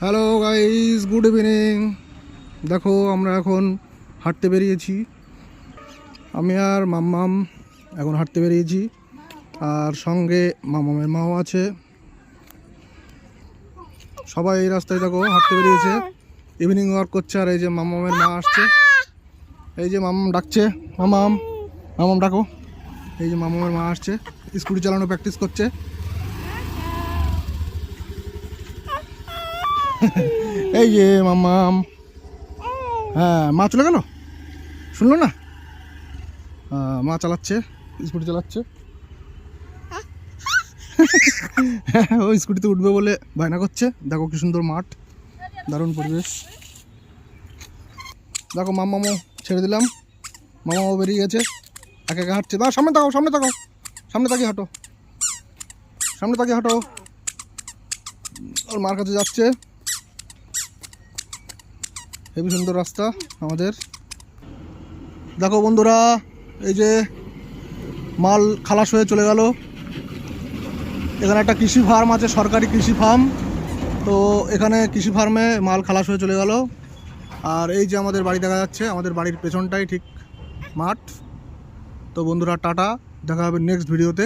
Hello guys, good evening. দেখো আমরা এখন হাঁটতে বেরিয়েছি, আমি আর মাম্মাম এখন হাঁটতে বেরিয়েছি, আর সঙ্গে মামামের মাও আছে। সবাই এই রাস্তায় দেখো হাঁটতে বেরিয়েছে, ইভিনিং ওয়াক করছে। আর এই যে মামামের মা আসছে, এই যে মামাম ডাকছে, মামাম মামাম ডাকো। এই যে মামামের মা আসছে, স্কুটি চালানো প্র্যাকটিস করছে। এই যে মামাম, হ্যাঁ মা চলে গেল, শুনলো না? মা চালাচ্ছে, স্কুটি চালাচ্ছে। ও স্কুটিতে উঠবে বলে বায়না করছে। দেখো কি সুন্দর মাঠ, দারুণ পরিবেশ। দেখো মামামও ছেড়ে দিলাম, মামাও বেরিয়ে গেছে, একে একে হাঁটছে। দাও সামনে তাকাও, সামনে তাকাও, সামনে তাকিয়ে হাঁটো, সামনে তাকিয়ে হাঁটো। ওর মার কাছে যাচ্ছে। হেবি সুন্দর রাস্তা আমাদের। দেখো বন্ধুরা, এই যে মাল খালাস হয়ে চলে গেল। এখানে একটা কৃষি ফার্ম আছে, সরকারি কৃষি ফার্ম। তো এখানে কৃষি ফার্মে মাল খালাস হয়ে চলে গেল। আর এই যে আমাদের বাড়ি দেখা যাচ্ছে, আমাদের বাড়ির পেছনটাই ঠিক মাঠ। তো বন্ধুরা টাটা, দেখা হবে নেক্সট ভিডিওতে।